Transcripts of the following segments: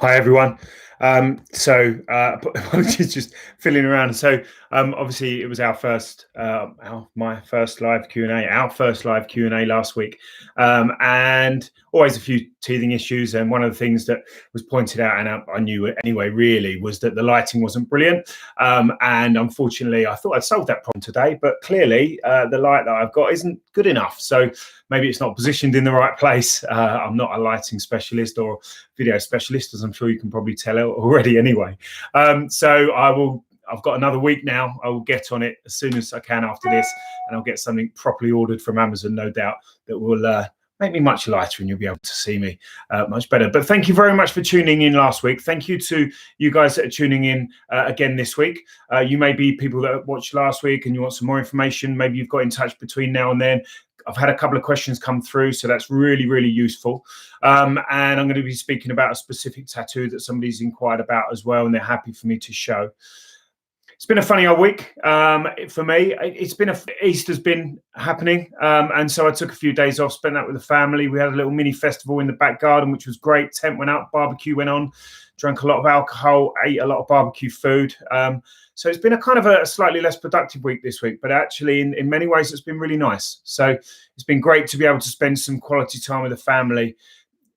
Hi everyone. Apologies, just filling around. Obviously it was our first, my first live Q&A, our first live Q&A last week, and always a few teething issues. And one of the things that was pointed out, and I knew it anyway, really, was that the lighting wasn't brilliant. And unfortunately, I thought I'd solved that problem today, but clearly the light that I've got isn't good enough. So maybe it's not positioned in the right place. I'm not a lighting specialist or video specialist, as I'm sure you can probably tell already anyway. I've got another week now. I will get on it as soon as I can after this, and I'll get something properly ordered from Amazon, no doubt, that will make me much lighter and you'll be able to see me much better. But thank you very much for tuning in last week. Thank you to you guys that are tuning in again this week. You may be people that watched last week and you want some more information. Maybe you've got in touch between now and then. I've had a couple of questions come through, so that's really, really useful. And I'm going to be speaking about a specific tattoo that somebody's inquired about as well, and they're happy for me to show. It's been a funny old week for me. Easter's been happening, and so I took a few days off, spent that with the family. We had a little mini festival in the back garden, which was great. Tent went out, barbecue went on, drank a lot of alcohol, ate a lot of barbecue food. So it's been a kind of a slightly less productive week this week, but actually in many ways it's been really nice. So it's been great to be able to spend some quality time with the family,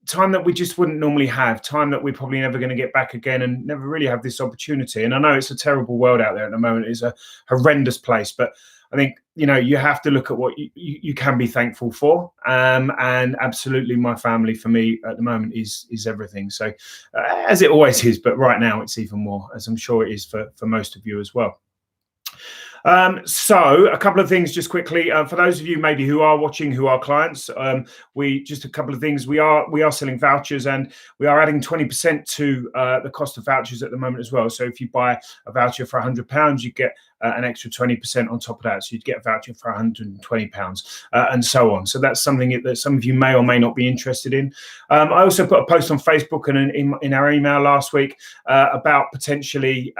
time that we just wouldn't normally have, time that we're probably never going to get back again and never really have this opportunity. And I know it's a terrible world out there at the moment. It's a horrendous place, but I think, you have to look at what you can be thankful for. And absolutely my family for me at the moment is everything. So as it always is, but right now it's even more, as I'm sure it is for most of you as well. So a couple of things just quickly for those of you maybe who are watching, who are clients. Just a couple of things. We are selling vouchers, and we are adding 20% to the cost of vouchers at the moment as well. So if you buy a voucher for £100, you get an extra 20% on top of that. So you'd get a voucher for £120 and so on. So that's something that some of you may or may not be interested in. I also put a post on Facebook and in our email last week about potentially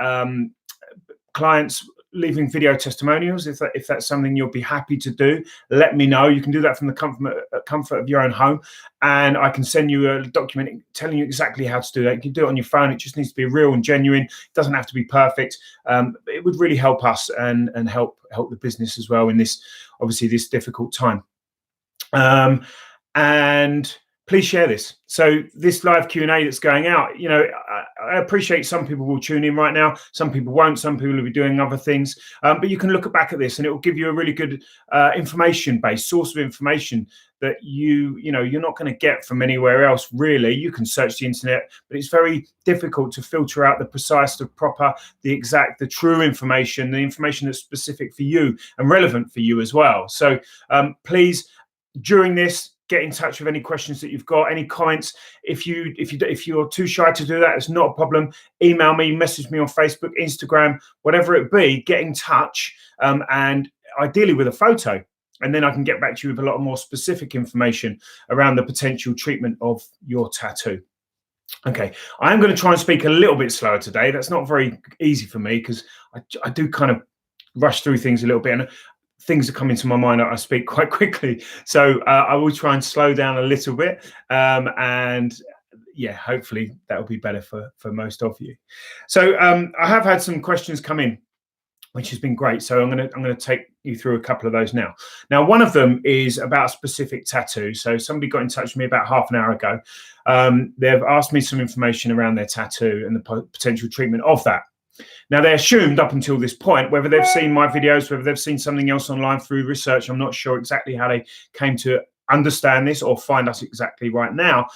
clients leaving video testimonials. If that's something you'll be happy to do, let me know. You can do that from the comfort of your own home, and I can send you a document telling you exactly how to do that. You can do it on your phone. It just needs to be real and genuine. It doesn't have to be perfect. It would really help us and help the business as well in this, obviously, this difficult time. And please share this. So this live Q&A that's going out, I appreciate some people will tune in right now. Some people won't. Some people will be doing other things. But you can look back at this and it will give you a really good information-based source of information that you're not going to get from anywhere else, really. You can search the internet, but it's very difficult to filter out the precise, the proper, the exact, the true information, the information that's specific for you and relevant for you as well. So please, during this, get in touch with any questions that you've got, any comments. If you're too shy to do that, it's not a problem. Email me, message me on Facebook, Instagram, whatever it be. Get in touch, and ideally with a photo, and then I can get back to you with a lot more specific information around the potential treatment of your tattoo. Okay, I am going to try and speak a little bit slower today. That's not very easy for me because I do kind of rush through things a little bit, and things that come into my mind, I speak quite quickly. So I will try and slow down a little bit. And yeah, hopefully that will be better for most of you. So I have had some questions come in, which has been great. So I'm going to take you through a couple of those now. Now, one of them is about a specific tattoo. So somebody got in touch with me about half an hour ago. They've asked me some information around their tattoo and the potential treatment of that. Now, they assumed up until this point, whether they've seen my videos, whether they've seen something else online through research, I'm not sure exactly how they came to understand this or find us exactly right now,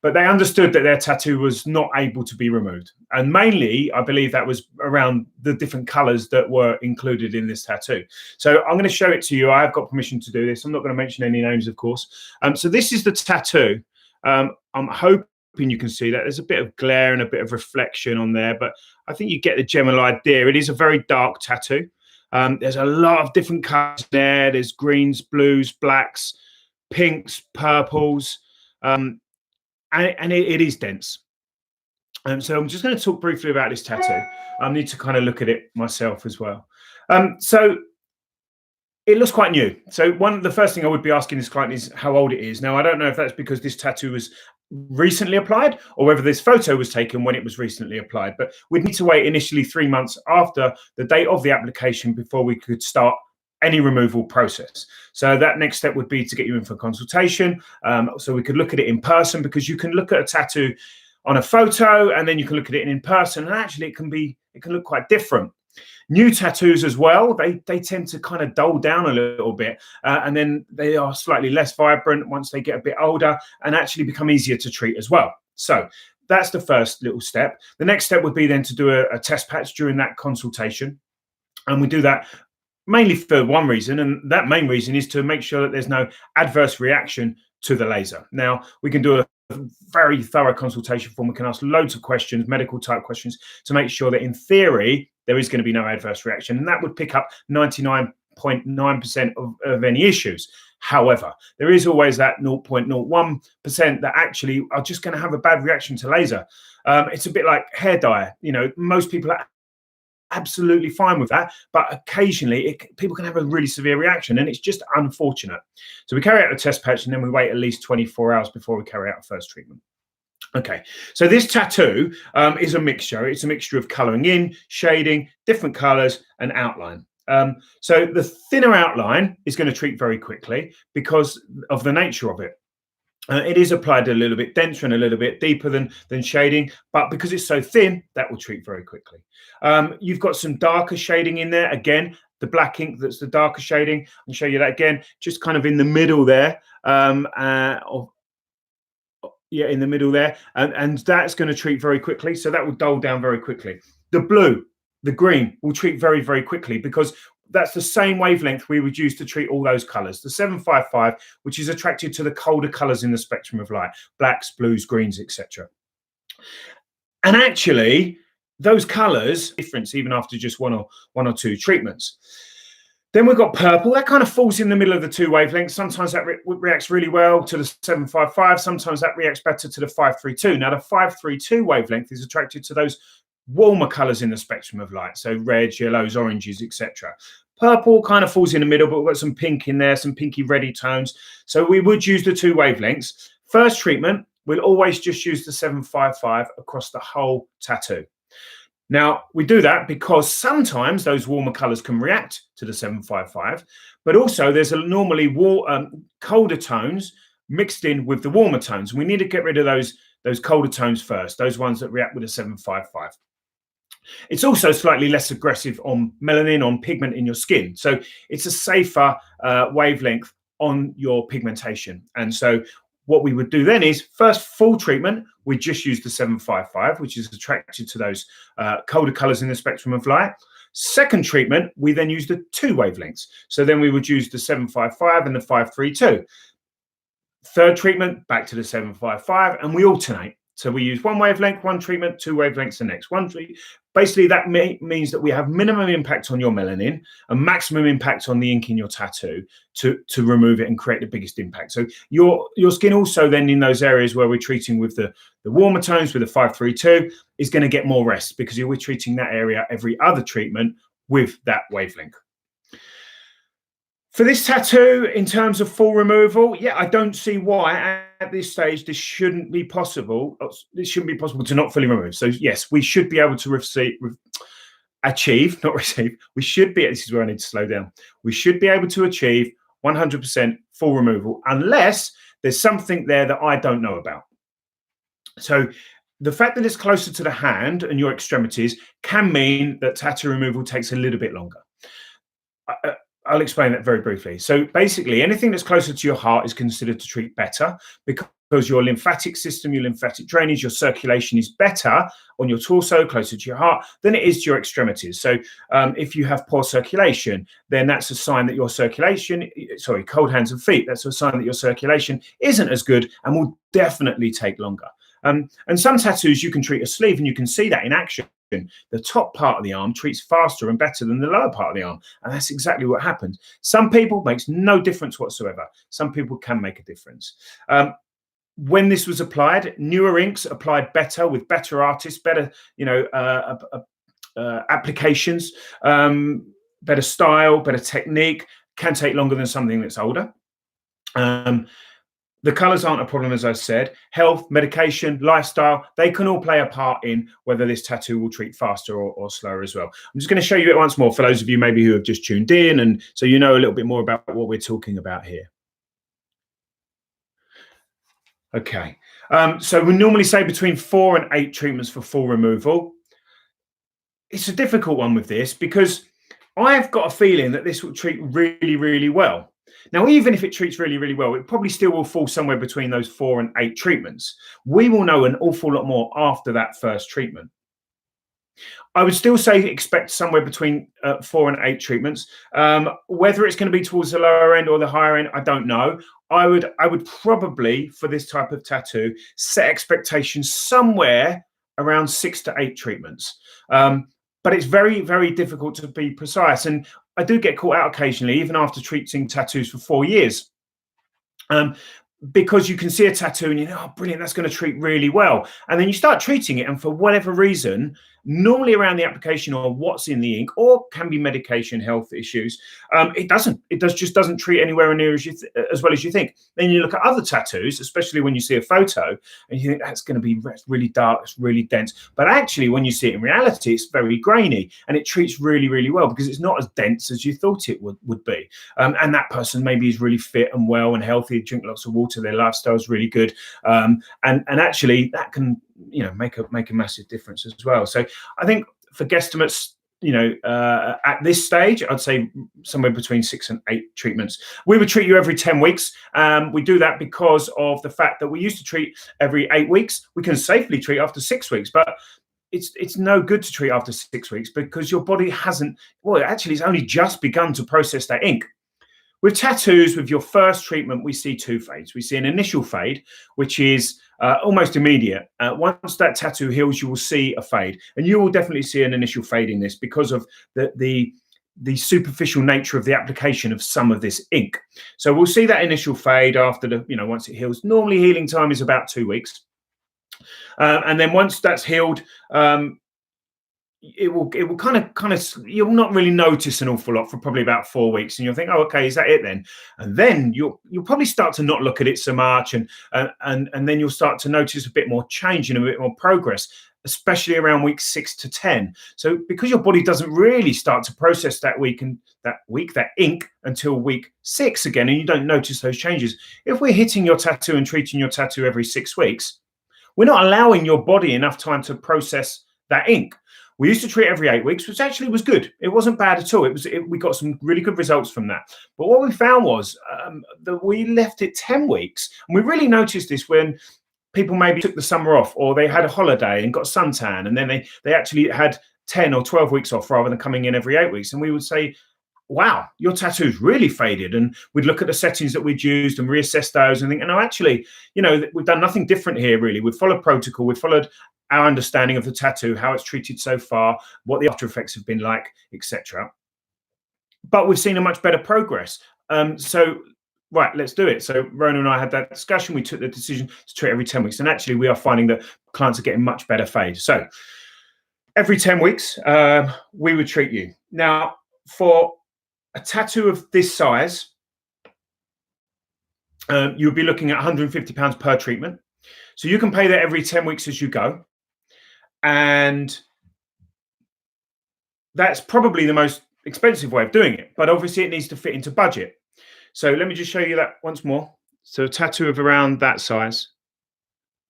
but they understood that their tattoo was not able to be removed. And mainly, I believe that was around the different colors that were included in this tattoo. So I'm going to show it to you. I've got permission to do this. I'm not going to mention any names, of course. So this is the tattoo. I'm hoping you can see that there's a bit of glare and a bit of reflection on there, but I think you get the general idea. It is a very dark tattoo. There's a lot of different colors there. There's greens, blues, blacks, pinks, purples, and it is dense. So I'm just going to talk briefly about this tattoo. I need to kind of look at it myself as well. So It looks quite new. So the first thing I would be asking this client is how old it is. Now, I don't know if that's because this tattoo was recently applied or whether this photo was taken when it was recently applied, but we'd need to wait initially 3 months after the date of the application before we could start any removal process. So that next step would be to get you in for consultation, so we could look at it in person, because you can look at a tattoo on a photo and then you can look at it in person, and actually it can look quite different. New tattoos as well, they tend to kind of dull down a little bit, and then they are slightly less vibrant once they get a bit older and actually become easier to treat as well. So that's the first little step. The next step would be then to do a test patch during that consultation. And we do that mainly for one reason, and that main reason is to make sure that there's no adverse reaction to the laser. Now, we can do a very thorough consultation form. We can ask loads of questions, medical type questions, to make sure that in theory there is going to be no adverse reaction, and that would pick up 99.9% of any issues. However, there is always that 0.01% that actually are just going to have a bad reaction to laser. It's a bit like hair dye. Most people are absolutely fine with that, but occasionally people can have a really severe reaction, and it's just unfortunate. So we carry out a test patch, and then we wait at least 24 hours before we carry out a first treatment. Okay, so this tattoo is a mixture. It's a mixture of colouring in, shading, different colours, and outline. So the thinner outline is going to treat very quickly because of the nature of it. It is applied a little bit denser and a little bit deeper than shading, but because it's so thin, that will treat very quickly. You've got some darker shading in there. Again, the black ink, that's the darker shading. I'll show you that again, just kind of in the middle there. In the middle there. And that's going to treat very quickly. So that will dull down very quickly. The blue, the green will treat very, very quickly because that's the same wavelength we would use to treat all those colors. The 755, which is attracted to the colder colors in the spectrum of light, blacks, blues, greens, etc. And actually, those colors difference even after just one or two treatments. Then we've got purple. That kind of falls in the middle of the two wavelengths. Sometimes that reacts really well to the 755. Sometimes that reacts better to the 532. Now, the 532 wavelength is attracted to those warmer colors in the spectrum of light, so reds, yellows, oranges, etc. Purple kind of falls in the middle, but we've got some pink in there, some pinky reddy tones. So we would use the two wavelengths. First treatment, we'll always just use the 755 across the whole tattoo. Now, we do that because sometimes those warmer colors can react to the 755, but also there's normally colder tones mixed in with the warmer tones. We need to get rid of those colder tones first, those ones that react with the 755. It's also slightly less aggressive on melanin, on pigment in your skin. So it's a safer wavelength on your pigmentation. And so what we would do then is first full treatment, we just use the 755, which is attracted to those colder colors in the spectrum of light. Second treatment, we then use the two wavelengths. So then we would use the 755 and the 532. Third treatment, back to the 755, and we alternate. So we use one wavelength, one treatment, two wavelengths the next one. Basically, that means that we have minimum impact on your melanin and maximum impact on the ink in your tattoo to remove it and create the biggest impact. So your skin also then in those areas where we're treating with the warmer tones with the 532 is going to get more rest because we're treating that area every other treatment with that wavelength. For this tattoo, in terms of full removal, I don't see why at this stage this shouldn't be possible. It shouldn't be possible to not fully remove. So yes, we should be able to achieve, not receive. We should be. This is where I need to slow down. We should be able to achieve 100% full removal, unless there's something there that I don't know about. So the fact that it's closer to the hand and your extremities can mean that tattoo removal takes a little bit longer. I'll explain that very briefly. So basically, anything that's closer to your heart is considered to treat better because your lymphatic system, your lymphatic drainage, your circulation is better on your torso, closer to your heart, than it is to your extremities. So if you have poor circulation, then that's a sign that your circulation, cold hands and feet, that's a sign that your circulation isn't as good and will definitely take longer. And some tattoos you can treat a sleeve, and you can see that in action. The top part of the arm treats faster and better than the lower part of the arm, and that's exactly what happens. Some people makes no difference whatsoever. Some people can make a difference. When this was applied, newer inks applied better with better artists, better applications, better style, better technique. can take longer than something that's older. The colours aren't a problem, as I said. Health, medication, lifestyle, they can all play a part in whether this tattoo will treat faster or slower as well. I'm just going to show you it once more for those of you maybe who have just tuned in, and so you know a little bit more about what we're talking about here. Okay, so we normally say between 4 and 8 treatments for full removal. It's a difficult one with this because I've got a feeling that this will treat really, really well. Now, even if it treats really, really well, it probably still will fall somewhere between those 4 and 8 treatments. We will know an awful lot more after that first treatment. I would still say expect somewhere between 4 and 8 treatments. Whether it's going to be towards the lower end or the higher end, I don't know. I would probably, for this type of tattoo, set expectations somewhere around 6 to 8 treatments. But it's very, very difficult to be precise. And I do get caught out occasionally, even after treating tattoos for 4 years. Because you can see a tattoo and you know, oh, brilliant, that's going to treat really well. And then you start treating it, and for whatever reason, normally around the application or what's in the ink, or can be medication, health issues, it doesn't. It just doesn't treat anywhere near as well as you think. Then you look at other tattoos, especially when you see a photo, and you think that's going to be really dark, it's really dense. But actually, when you see it in reality, it's very grainy, and it treats really, really well because it's not as dense as you thought it would be. And that person maybe is really fit and well and healthy, drink lots of water, their lifestyle is really good, and actually that can, you know, make a massive difference as well. So I think for guesstimates, you know, at this stage, I'd say somewhere between 6 and 8 treatments. We would treat you every 10 weeks. We do that because of the fact that we used to treat every 8 weeks. We can safely treat after 6 weeks, but it's no good to treat after 6 weeks because your body hasn't, well, actually it's only just begun to process that ink. With tattoos, with your first treatment, we see 2 fades. We see an initial fade, which is almost immediate. Once that tattoo heals, you will see a fade, and you will definitely see an initial fade in this because of the superficial nature of the application of some of this ink. So we'll see that initial fade after the, you know, once it heals. Normally, healing time is about 2 weeks, and then once that's healed, it will kind of you'll not really notice an awful lot for probably about 4 weeks, and you'll think, oh, okay, is that it then? And then you'll probably start to not look at it so much, and then you'll start to notice a bit more change and a bit more progress, especially around week 6 to 10. So because your body doesn't really start to process that ink until week 6 again, and you don't notice those changes. If we're hitting your tattoo and treating your tattoo every 6 weeks, we're not allowing your body enough time to process that ink. We used to treat every 8 weeks, which actually was good. It wasn't bad at all. We got some really good results from that. But what we found was that we left it 10 weeks. And we really noticed this when people maybe took the summer off, or they had a holiday and got suntan, and then they actually had 10 or 12 weeks off rather than coming in every 8 weeks. And we would say, wow, your tattoo's really faded. And we'd look at the settings that we'd used and reassess those and think, no, actually, you know, we've done nothing different here, really. We've followed protocol. We've followed our understanding of the tattoo, how it's treated so far, what the after effects have been like, etc. But we've seen a much better progress. So, right, let's do it. So Rona and I had that discussion. We took the decision to treat every 10 weeks. And actually, we are finding that clients are getting much better fade. So every 10 weeks, we would treat you. Now, for a tattoo of this size, you'll be looking at £150 per treatment. So you can pay that every 10 weeks as you go. And that's probably the most expensive way of doing it. But obviously, it needs to fit into budget. So let me just show you that once more. So a tattoo of around that size.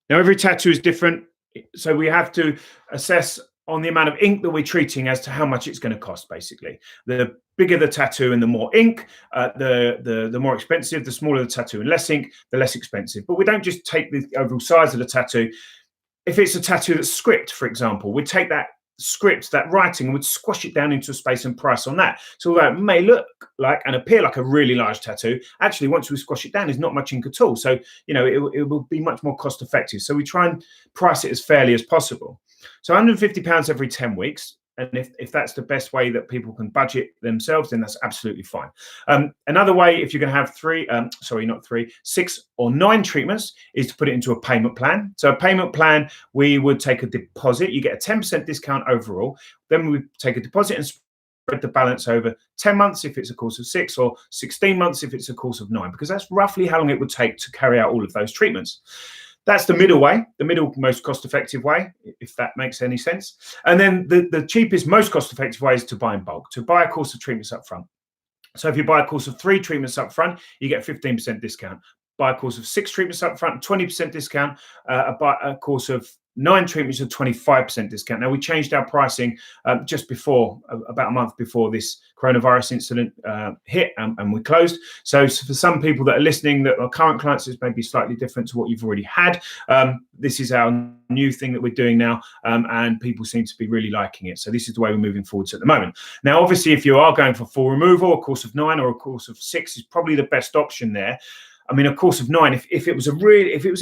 Now, every tattoo is different. So we have to assess on the amount of ink that we're treating as to how much it's going to cost, basically. The bigger the tattoo and the more ink, the more expensive. The smaller the tattoo and less ink, the less expensive. But we don't just take the overall size of the tattoo. If it's a tattoo that's script, for example, we'd take that script, that writing, and we'd squash it down into a space and price on that. So although it may look like and appear like a really large tattoo, actually, once we squash it down, there's not much ink at all. So, you know, it will be much more cost effective. So we try and price it as fairly as possible. So £150 every 10 weeks. And if that's the best way that people can budget themselves, then that's absolutely fine. Another way, if you're going to have 6 or 9 treatments, is to put it into a payment plan. So a payment plan, we would take a deposit. You get a 10% discount overall. Then we would take a deposit and spread the balance over 10 months if it's a course of 6, or 16 months if it's a course of 9, because that's roughly how long it would take to carry out all of those treatments. That's the middle way, the middle most cost-effective way, if that makes any sense. And then the cheapest, most cost-effective way is to buy in bulk, to buy a course of treatments up front. So if you buy a course of 3 treatments up front, you get a 15% discount. Buy a course of 6 treatments up front, 20% discount. Buy a course of 9 treatments, a 25% discount. Now, we changed our pricing just before, about a month before this coronavirus incident hit, and we closed. So for some people that are listening that are current clients, it's maybe slightly different to what you've already had. This is our new thing that we're doing now, and people seem to be really liking it. So this is the way we're moving forwards at the moment. Now, obviously, if you are going for full removal, a course of 9 or a course of 6 is probably the best option there. I mean, a course of 9, if it was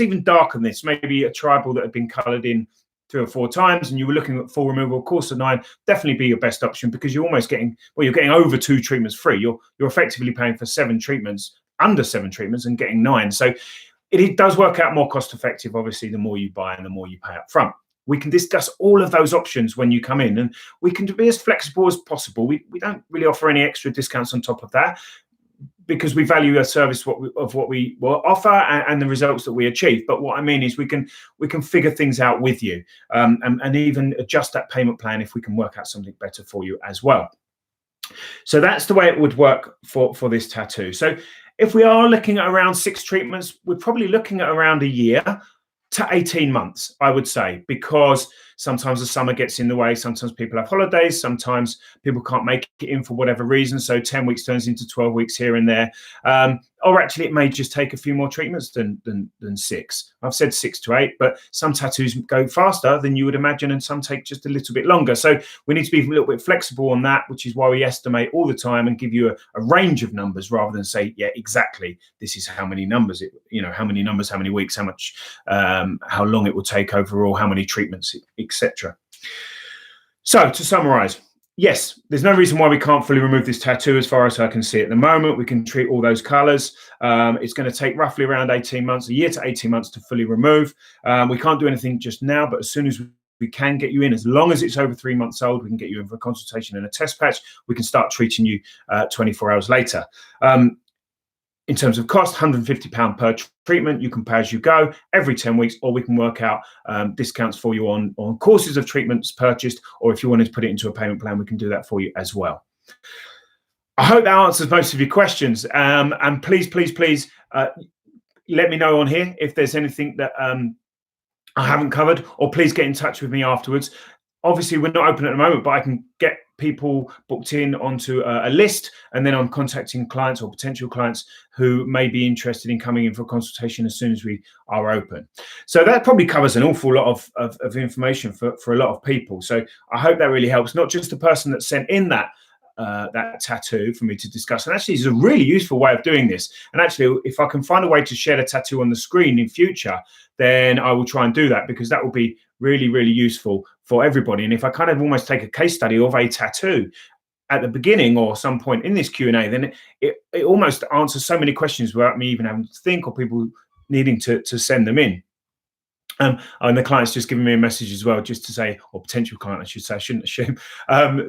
even darker than this, maybe a tribal that had been coloured in 3 or 4 times, and you were looking at full removal, a course of 9 definitely be your best option, because you're almost getting, well, you're getting over 2 treatments free. You're effectively paying for 7 treatments, under 7 treatments, and getting 9. So it does work out more cost effective, obviously, the more you buy and the more you pay up front. We can discuss all of those options when you come in, and we can be as flexible as possible. We don't really offer any extra discounts on top of that, because we value a service of what we will offer and the results that we achieve. But what I mean is we can figure things out with you, and even adjust that payment plan if we can work out something better for you as well. So that's the way it would work for this tattoo. So if we are looking at around 6 treatments, we're probably looking at around a year to 18 months, I would say, because sometimes the summer gets in the way. Sometimes people have holidays. Sometimes people can't make it in for whatever reason. So 10 weeks turns into 12 weeks here and there. Or actually, it may just take a few more treatments than 6. I've said 6 to 8, but some tattoos go faster than you would imagine, and some take just a little bit longer. So we need to be a little bit flexible on that, which is why we estimate all the time and give you a range of numbers rather than say, yeah, exactly, this is how many numbers, how many numbers, how many weeks, how much, how long it will take overall, how many treatments, etc. So to summarize, yes, there's no reason why we can't fully remove this tattoo as far as I can see at the moment. We can treat all those colors. It's going to take roughly around 18 months, a year to 18 months to fully remove. We can't do anything just now, but as soon as we can get you in, as long as it's over 3 months old, we can get you in for a consultation and a test patch. We can start treating you 24 hours later. In terms of cost, £150 per treatment. You can pay as you go every 10 weeks, or we can work out discounts for you on courses of treatments purchased, or if you wanted to put it into a payment plan, we can do that for you as well. I hope that answers most of your questions. And please let me know on here if there's anything that I haven't covered, or please get in touch with me afterwards. Obviously, we're not open at the moment, but I can get people booked in onto a list, and then I'm contacting clients or potential clients who may be interested in coming in for a consultation as soon as we are open. So that probably covers an awful lot of information for a lot of people. So I hope that really helps, not just the person that sent in that tattoo for me to discuss. And actually, it's a really useful way of doing this. And actually, if I can find a way to share the tattoo on the screen in future, then I will try and do that, because that will be really, really useful for everybody. And if I kind of almost take a case study of a tattoo at the beginning or some point in this Q&A, then it almost answers so many questions without me even having to think, or people needing to send them in. And the client's just giving me a message as well, just to say, or potential client, I should say, I shouldn't assume,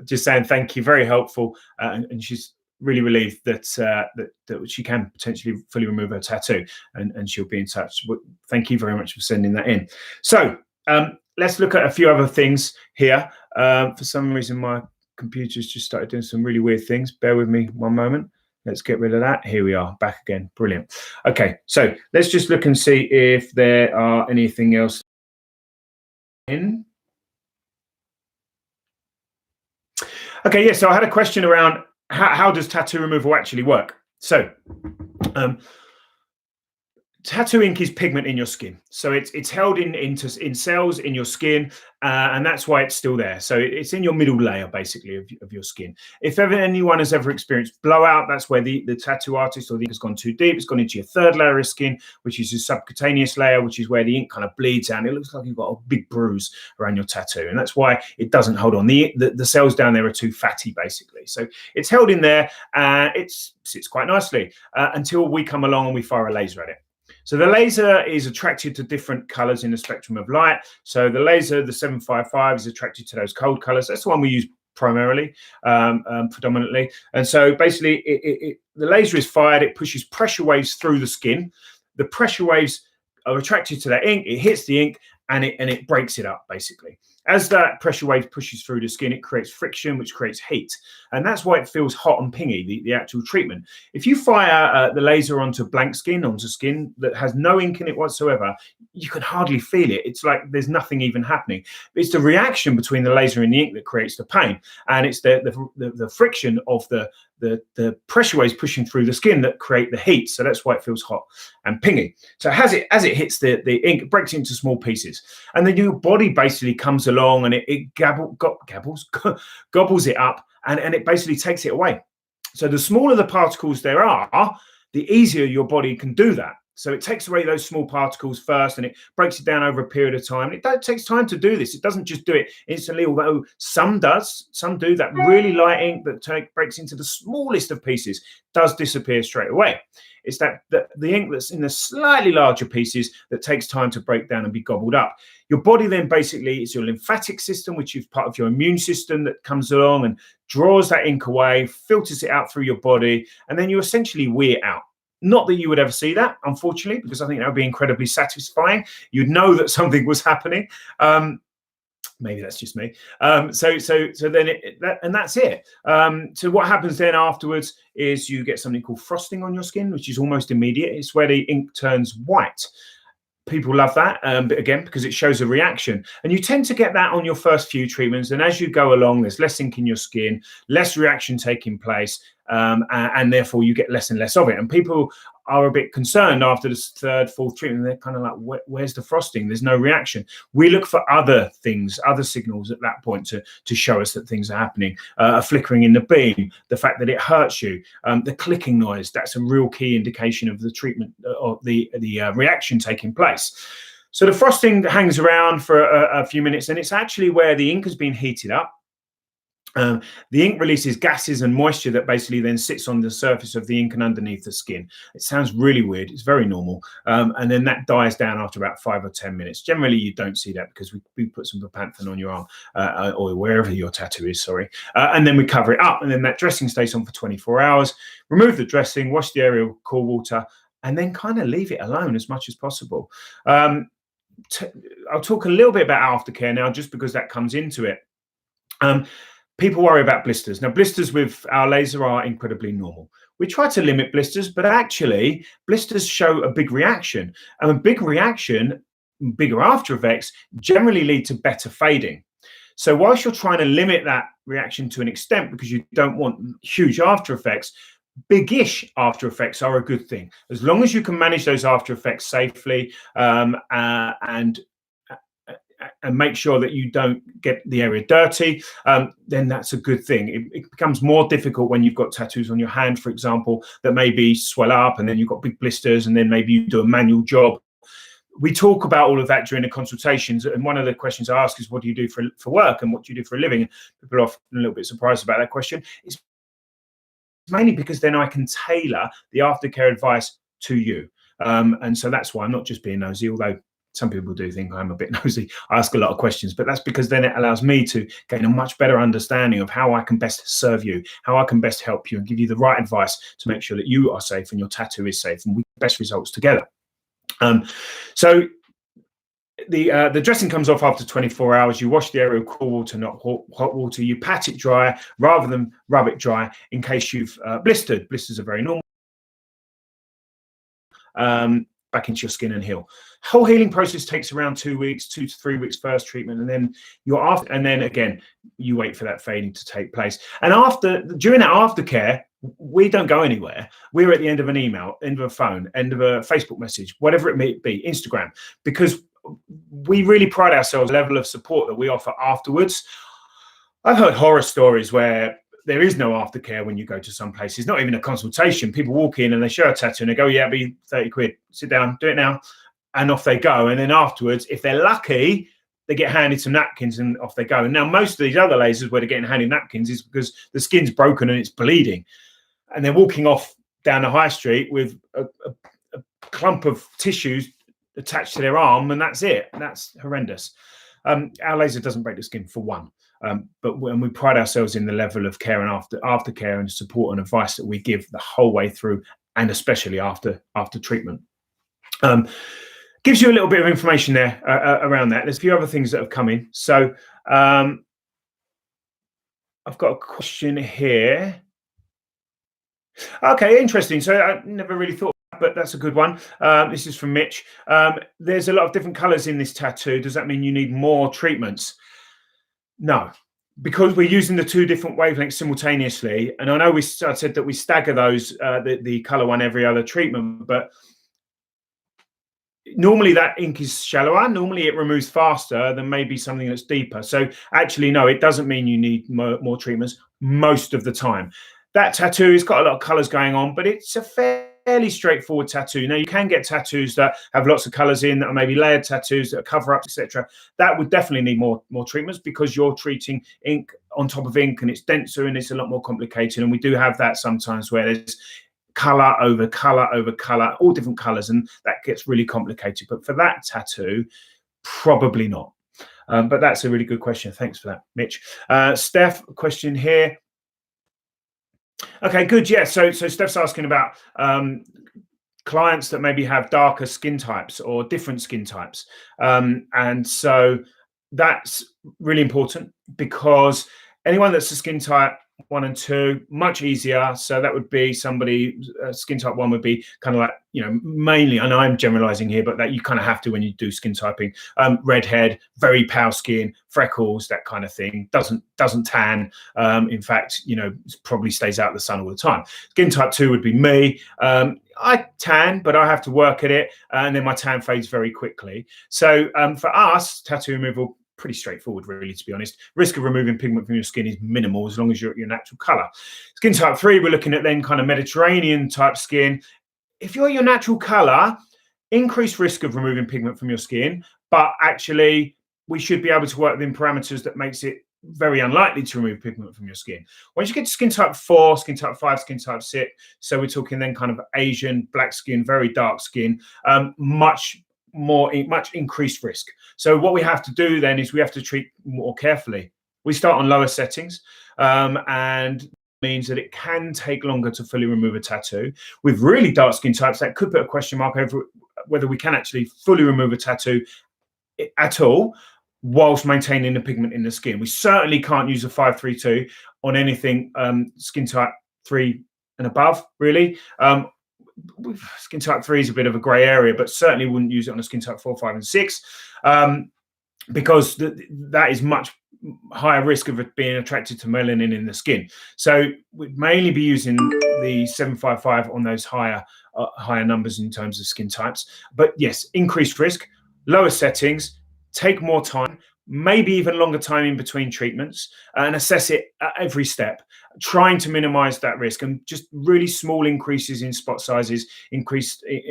just saying thank you, very helpful, and she's really relieved that she can potentially fully remove her tattoo, and she'll be in touch. Thank you very much for sending that in. So let's look at a few other things here. For some reason, my computer's just started doing some really weird things. Bear with me one moment. Let's get rid of that. Here we are, back again. Brilliant. Okay, so let's just look and see if there are anything else in. Okay, yeah, so I had a question around how does tattoo removal actually work? So tattoo ink is pigment in your skin, so it's held in cells in your skin, and that's why it's still there. So it's in your middle layer, basically, of your skin. If ever anyone has ever experienced blowout, that's where the tattoo artist or the ink has gone too deep. It's gone into your third layer of skin, which is your subcutaneous layer, which is where the ink kind of bleeds out. It looks like you've got a big bruise around your tattoo, and that's why it doesn't hold on. The cells down there are too fatty, basically. So it's held in there, and it sits quite nicely until we come along and we fire a laser at it. So the laser is attracted to different colors in the spectrum of light. So the laser, the 755, is attracted to those cold colors. That's the one we use primarily, predominantly. And so basically the laser is fired, it pushes pressure waves through the skin. The pressure waves are attracted to that ink, it hits the ink, and it breaks it up, basically. As that pressure wave pushes through the skin, it creates friction, which creates heat. And that's why it feels hot and pingy, the actual treatment. If you fire the laser onto blank skin, onto skin that has no ink in it whatsoever, you can hardly feel it. It's like there's nothing even happening. It's the reaction between the laser and the ink that creates the pain. And it's the friction of the pressure waves pushing through the skin that create the heat. So that's why it feels hot and pingy. So as it hits the ink, it breaks into small pieces. And then your body basically comes along and it gobbles it up, and it basically takes it away. So the smaller the particles there are, the easier your body can do that. So it takes away those small particles first, and it breaks it down over a period of time. It takes time to do this. It doesn't just do it instantly, although some do. That really light ink that breaks into the smallest of pieces does disappear straight away. It's the ink that's in the slightly larger pieces that takes time to break down and be gobbled up. Your body then basically, it's your lymphatic system, which is part of your immune system, that comes along and draws that ink away, filters it out through your body, and then you essentially wee it out. Not that you would ever see that, unfortunately, because I think that would be incredibly satisfying. You'd know that something was happening. Maybe that's just me. So then that's it. So what happens then afterwards is you get something called frosting on your skin, which is almost immediate. It's where the ink turns white. People love that, but again, because it shows a reaction. And you tend to get that on your first few treatments. And as you go along, there's less ink in your skin, less reaction taking place, and therefore you get less and less of it. And people are a bit concerned after the third, fourth treatment. They're kind of like, where's the frosting? There's no reaction. We look for other things, other signals at that point to show us that things are happening. A flickering in the beam, the fact that it hurts you, the clicking noise, that's a real key indication of the treatment, of the reaction taking place. So the frosting hangs around for a few minutes, and it's actually where the ink has been heated up. The ink releases gases and moisture that basically then sits on the surface of the ink and underneath the skin. It sounds really weird. It's very normal. And then that dies down after about 5 or 10 minutes. Generally, you don't see that because we put some bepanthen on your arm or wherever your tattoo is, sorry. And then we cover it up. And then that dressing stays on for 24 hours. Remove the dressing, wash the area with cool water, and then kind of leave it alone as much as possible. I'll talk a little bit about aftercare now, just because that comes into it. People worry about blisters. Now, blisters with our laser are incredibly normal. We try to limit blisters, but actually blisters show a big reaction. And a big reaction, bigger after effects, generally lead to better fading. So whilst you're trying to limit that reaction to an extent because you don't want huge after effects, big-ish after effects are a good thing. As long as you can manage those after effects safely and make sure that you don't get the area dirty, then that's a good thing. It becomes more difficult when you've got tattoos on your hand, for example, that maybe swell up, and then you've got big blisters, and then maybe you do a manual job. We talk about all of that during the consultations, and one of the questions I ask is, what do you do for work, and what do you do for a living? And people are often a little bit surprised about that question. It's mainly because then I can tailor the aftercare advice to you. And so that's why I'm not just being nosy, although some people do think I'm a bit nosy. I ask a lot of questions, but that's because then it allows me to gain a much better understanding of how I can best serve you, how I can best help you and give you the right advice to make sure that you are safe and your tattoo is safe, and we get best results together. So the dressing comes off after 24 hours. You wash the area with cool water, not hot water. You pat it dry rather than rub it dry in case you've blistered. Blisters are very normal. Back into your skin and heal. Whole healing process takes around 2 weeks, 2 to 3 weeks first treatment, and then and then again you wait for that fading to take place. And during that aftercare, we don't go anywhere. We're at the end of an email, end of a phone, end of a Facebook message, whatever it may be, Instagram, because we really pride ourselves on the level of support that we offer afterwards. I've heard horror stories where there is no aftercare when you go to some places, not even a consultation. People walk in and they show a tattoo and they go, yeah, it'll be 30 quid. Sit down, do it now. And off they go. And then afterwards, if they're lucky, they get handed some napkins and off they go. And now most of these other lasers where they're getting handed napkins is because the skin's broken and it's bleeding. And they're walking off down the high street with a clump of tissues attached to their arm, and that's it. That's horrendous. Our laser doesn't break the skin, for one. But when we pride ourselves in the level of care and aftercare and support and advice that we give the whole way through, and especially after treatment. Gives you a little bit of information there around that. There's a few other things that have come in. So I've got a question here. Okay, interesting. So I never really thought, but that's a good one. This is from Mitch. There's a lot of different colors in this tattoo. Does that mean you need more treatments? No, because we're using the two different wavelengths simultaneously. And I know I said that we stagger those, the color one every other treatment, but normally that ink is shallower. Normally it removes faster than maybe something that's deeper. So actually, no, it doesn't mean you need more treatments most of the time. That tattoo has got a lot of colors going on, but it's a fairly straightforward tattoo. Now, you can get tattoos that have lots of colors in, that are maybe layered tattoos, that are cover-ups, etc. That would definitely need more treatments, because you're treating ink on top of ink, and it's denser and it's a lot more complicated. And we do have that sometimes, where there's color over color over color, all different colors, and that gets really complicated. But for that tattoo, probably not. But that's a really good question. Thanks for that, Mitch. Steph, question here. Okay, good. Yeah, so Steph's asking about clients that maybe have darker skin types or different skin types. And so that's really important, because anyone that's a skin type 1 and 2, much easier. So that would be somebody, skin type 1 would be kind of like, mainly, and I'm generalizing here, but that you kind of have to when you do skin typing, redhead, very pale skin, freckles, that kind of thing, doesn't tan. In fact, probably stays out of the sun all the time. Skin type 2 would be me. I tan, but I have to work at it, and then my tan fades very quickly. So for us, tattoo removal, pretty straightforward, really, to be honest. Risk of removing pigment from your skin is minimal, as long as you're at your natural color. Skin type 3, we're looking at then kind of Mediterranean type skin. If you're your natural color, increased risk of removing pigment from your skin, but actually we should be able to work within parameters that makes it very unlikely to remove pigment from your skin. Once you get to skin type 4, skin type 5, skin type 6, so we're talking then kind of Asian, black skin, very dark skin, much increased risk. So what we have to do then is we have to treat more carefully. We start on lower settings, and means that it can take longer to fully remove a tattoo. With really dark skin types, that could put a question mark over whether we can actually fully remove a tattoo at all whilst maintaining the pigment in the skin. We certainly can't use a 532 on anything skin type 3 and above, really. Skin type 3 is a bit of a grey area, but certainly wouldn't use it on a skin type 4, 5, and 6, because that is much higher risk of it being attracted to melanin in the skin. So we'd mainly be using the 755 on those higher numbers in terms of skin types. But yes, increased risk, lower settings, take more time, maybe even longer time in between treatments, and assess it at every step, trying to minimize that risk. And just really small increases in spot sizes,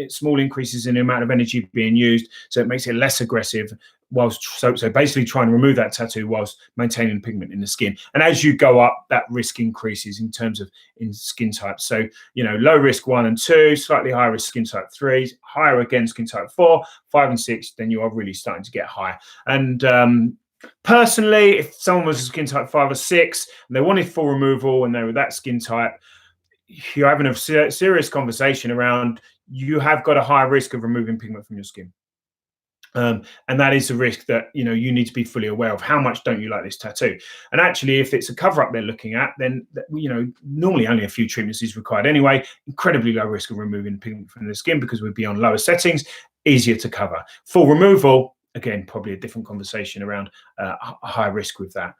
small increases in the amount of energy being used, so it makes it less aggressive, whilst so basically trying to remove that tattoo whilst maintaining pigment in the skin. And as you go up, that risk increases in terms of skin types. So low risk 1 and 2, slightly higher risk skin type 3, higher again skin type 4, 5 and 6, then you are really starting to get high. And personally, if someone was skin type 5 or 6 and they wanted full removal and they were that skin type, you're having a serious conversation around, you have got a high risk of removing pigment from your skin. And that is a risk that you need to be fully aware of. How much don't you like this tattoo? And actually, if it's a cover-up they're looking at, then normally only a few treatments is required anyway. Incredibly low risk of removing pigment from the skin, because we'd be on lower settings, easier to cover. Full removal, again, probably a different conversation around high risk with that.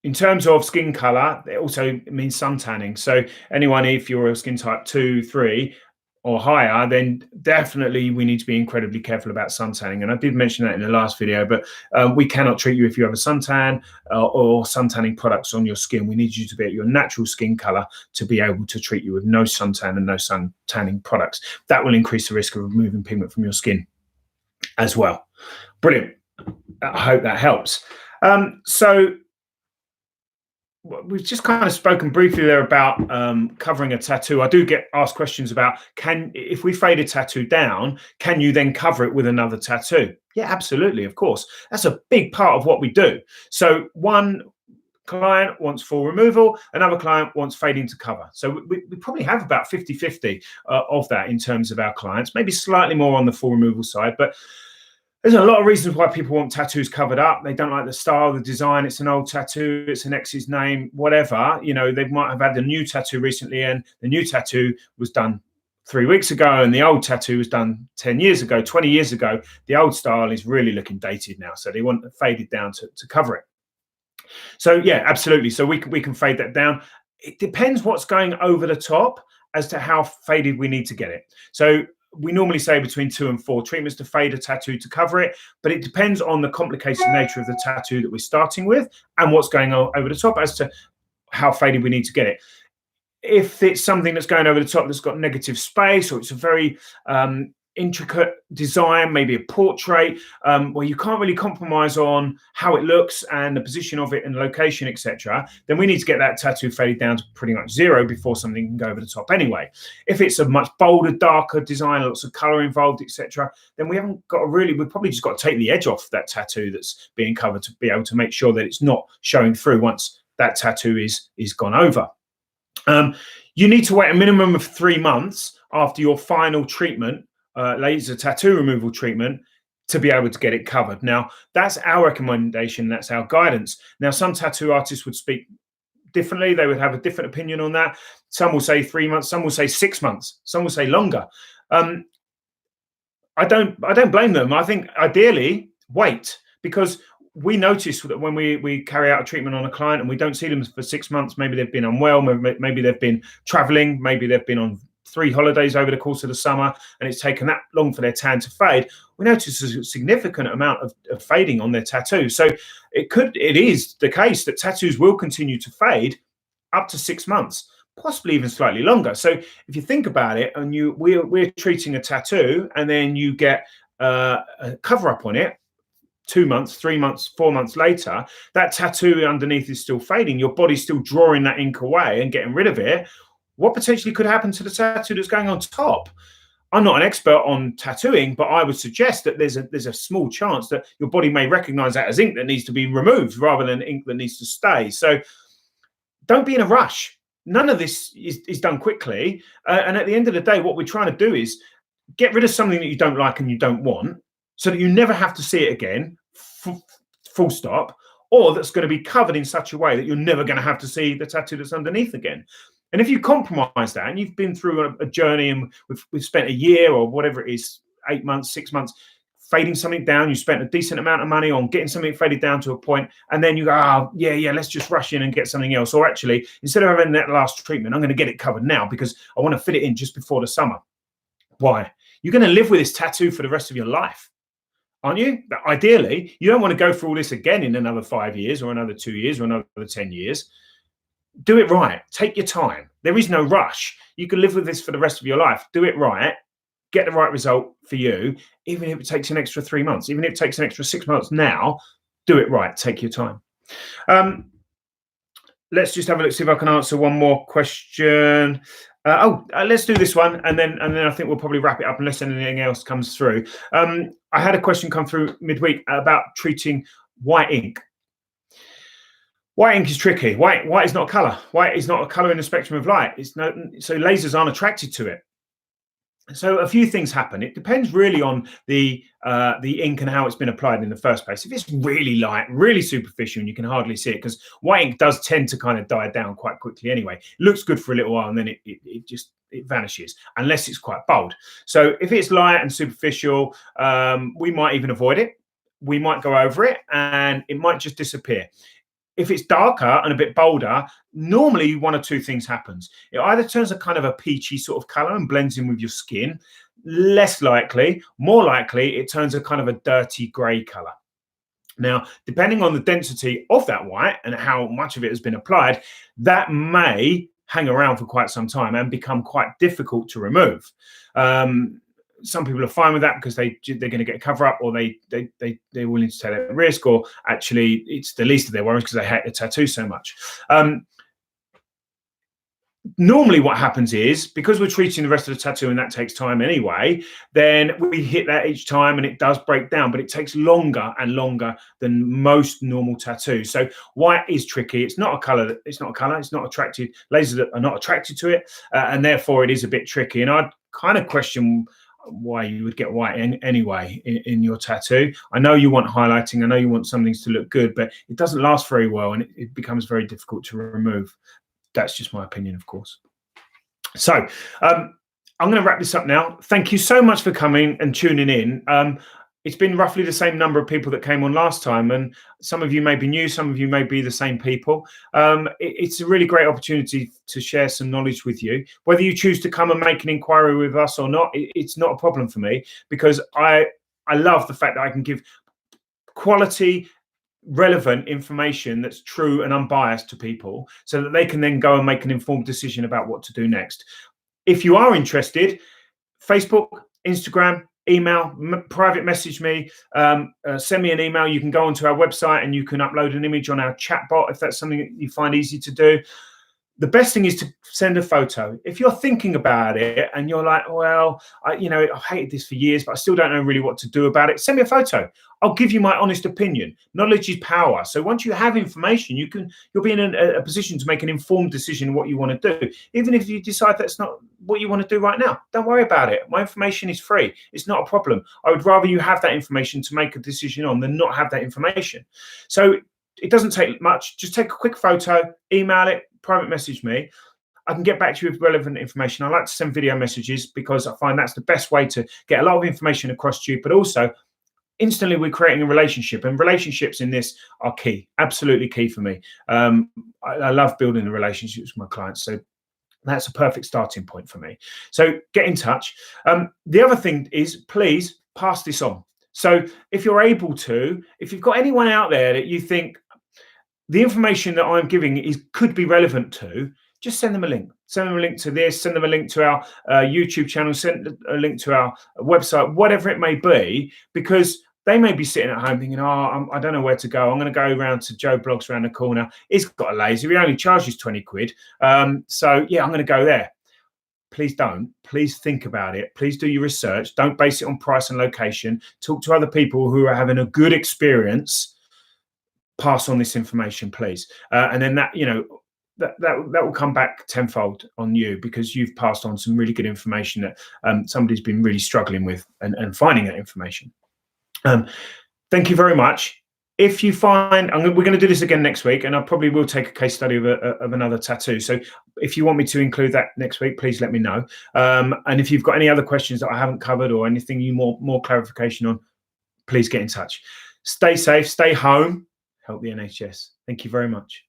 In terms of skin color, it also means sun tanning. So anyone, if you're a skin type 2, 3 or higher, then definitely we need to be incredibly careful about sun tanning. And I did mention that in the last video, but we cannot treat you if you have a suntan or sun tanning products on your skin. We need you to be at your natural skin color to be able to treat you with no suntan and no sun tanning products. That will increase the risk of removing pigment from your skin as well. Brilliant. I hope that helps. So we've just kind of spoken briefly there about covering a tattoo. I do get asked questions about, if we fade a tattoo down, can you then cover it with another tattoo? Yeah, absolutely, of course. That's a big part of what we do. So one client wants full removal, another client wants fading to cover. So we probably have about 50-50 of that in terms of our clients, maybe slightly more on the full removal side, but there's a lot of reasons why people want tattoos covered up. They don't like the style, the design. It's an old tattoo. It's an ex's name, whatever. You know, they might have had a new tattoo recently, and the new tattoo was done 3 weeks ago, and the old tattoo was done 10 years ago, 20 years ago. The old style is really looking dated now, so they want it faded down to cover it. So yeah, absolutely. So we can fade that down. It depends what's going over the top as to how faded we need to get it. So we normally say between 2 and 4 treatments to fade a tattoo to cover it, but it depends on the complicated nature of the tattoo that we're starting with and what's going on over the top as to how faded we need to get it. If it's something that's going over the top that's got negative space, or it's a very intricate design, maybe a portrait, where you can't really compromise on how it looks and the position of it and location, etc., then we need to get that tattoo faded down to pretty much 0 before something can go over the top anyway. If it's a much bolder, darker design, lots of color involved, etc., then we've probably just got to take the edge off that tattoo that's being covered to be able to make sure that it's not showing through once that tattoo is gone over. You need to wait a minimum of 3 months after your final treatment, laser tattoo removal treatment, to be able to get it covered. Now, that's our recommendation. That's our guidance. Now, some tattoo artists would speak differently. They would have a different opinion on that. Some will say 3 months. Some will say 6 months. Some will say longer. I don't blame them. I think ideally wait, because we notice that when we carry out a treatment on a client and we don't see them for 6 months, maybe they've been unwell, maybe they've been traveling, maybe they've been on 3 holidays over the course of the summer, and it's taken that long for their tan to fade, we notice a significant amount of fading on their tattoo. So it is the case that tattoos will continue to fade up to 6 months, possibly even slightly longer. So if you think about it, and we're treating a tattoo, and then you get a cover up on it 2 months, 3 months, 4 months later, that tattoo underneath is still fading. Your body's still drawing that ink away and getting rid of it. What potentially could happen to the tattoo that's going on top? I'm not an expert on tattooing, but I would suggest that there's a small chance that your body may recognize that as ink that needs to be removed rather than ink that needs to stay. So don't be in a rush. None of this is done quickly. And at the end of the day, what we're trying to do is get rid of something that you don't like and you don't want, so that you never have to see it again, full stop, or that's going to be covered in such a way that you're never going to have to see the tattoo that's underneath again. And if you compromise that, and you've been through a journey, and we've spent a year or whatever it is, 8 months, 6 months, fading something down, you spent a decent amount of money on getting something faded down to a point, and then you go, oh, yeah, let's just rush in and get something else. Or actually, instead of having that last treatment, I'm going to get it covered now because I want to fit it in just before the summer. Why? You're going to live with this tattoo for the rest of your life, aren't you? Ideally, you don't want to go through all this again in another 5 years or another 2 years or another 10 years. Do it right. Take your time. There is no rush. You can live with this for the rest of your life. Do it right. Get the right result for you, even if it takes an extra 3 months, even if it takes an extra 6 months now. Do it right. Take your time. Let's just have a look, see if I can answer one more question. Let's do this one, and then I think we'll probably wrap it up unless anything else comes through. I had a question come through midweek about treating white ink. White ink is tricky. White is not a color. White is not a color in the spectrum of light. So lasers aren't attracted to it. So a few things happen. It depends really on the ink and how it's been applied in the first place. If it's really light, really superficial, and you can hardly see it, because white ink does tend to kind of die down quite quickly anyway. It looks good for a little while, and then it vanishes unless it's quite bold. So if it's light and superficial, we might even avoid it. We might go over it, and it might just disappear. If it's darker and a bit bolder, normally one or two things happens. It either turns a kind of a peachy sort of color and blends in with your skin. Less likely, more likely, it turns a kind of a dirty gray color. Now, depending on the density of that white and how much of it has been applied, that may hang around for quite some time and become quite difficult to remove. some people are fine with that because they're going to get a cover up, or they're willing to take that risk, or actually it's the least of their worries because they hate the tattoo so much. Normally what happens is, because we're treating the rest of the tattoo and that takes time anyway, then we hit that each time and it does break down, but it takes longer and longer than most normal tattoos. So white is tricky. It's not a color. It's not attracted. Lasers are not attracted to it, and therefore it is a bit tricky. And I'd kind of question why you would get white anyway in your tattoo. I know you want highlighting. I know you want some things to look good, but it doesn't last very well and it becomes very difficult to remove. That's just my opinion, of course. So I'm going to wrap this up now. Thank you so much for coming and tuning in. It's been roughly the same number of people that came on last time, and some of you may be new, some of you may be the same people. It's a really great opportunity to share some knowledge with you. Whether you choose to come and make an inquiry with us or not, it's not a problem for me, because I love the fact that I can give quality, relevant information that's true and unbiased to people, so that they can then go and make an informed decision about what to do next. If you are interested, Facebook, Instagram, email, private message me, send me an email. You can go onto our website and you can upload an image on our chat bot if that's something that you find easy to do. The best thing is to send a photo. If you're thinking about it and you're like, well, I've hated this for years, but I still don't know really what to do about it, send me a photo. I'll give you my honest opinion. Knowledge is power. So once you have information, you'll be in a position to make an informed decision what you want to do. Even if you decide that's not what you want to do right now, don't worry about it. My information is free. It's not a problem. I would rather you have that information to make a decision on than not have that information. So it doesn't take much. Just take a quick photo, email it, private message me. I can get back to you with relevant information. I like to send video messages because I find that's the best way to get a lot of information across to you, but also instantly we're creating a relationship, and relationships in this are key, absolutely key for me. I love building the relationships with my clients. So that's a perfect starting point for me. So get in touch. The other thing is, please pass this on. So if you're able to, if you've got anyone out there that you think the information that I'm giving could be relevant to, just send them a link. Send them a link to this, send them a link to our YouTube channel, send a link to our website, whatever it may be, because they may be sitting at home thinking, I don't know where to go. I'm going to go around to Joe Blogs around the corner. He's got a laser. He only charges 20 quid. So yeah, I'm going to go there. Please don't. Please think about it. Please do your research. Don't base it on price and location. Talk to other people who are having a good experience. Pass on this information, please. And then that will come back tenfold on you, because you've passed on some really good information that somebody's been really struggling with and finding that information. Thank you very much. If you find, we're going to do this again next week, and I probably will take a case study of another tattoo. So if you want me to include that next week, please let me know. And if you've got any other questions that I haven't covered, or anything you more clarification on, please get in touch. Stay safe, stay home, help the NHS. Thank you very much.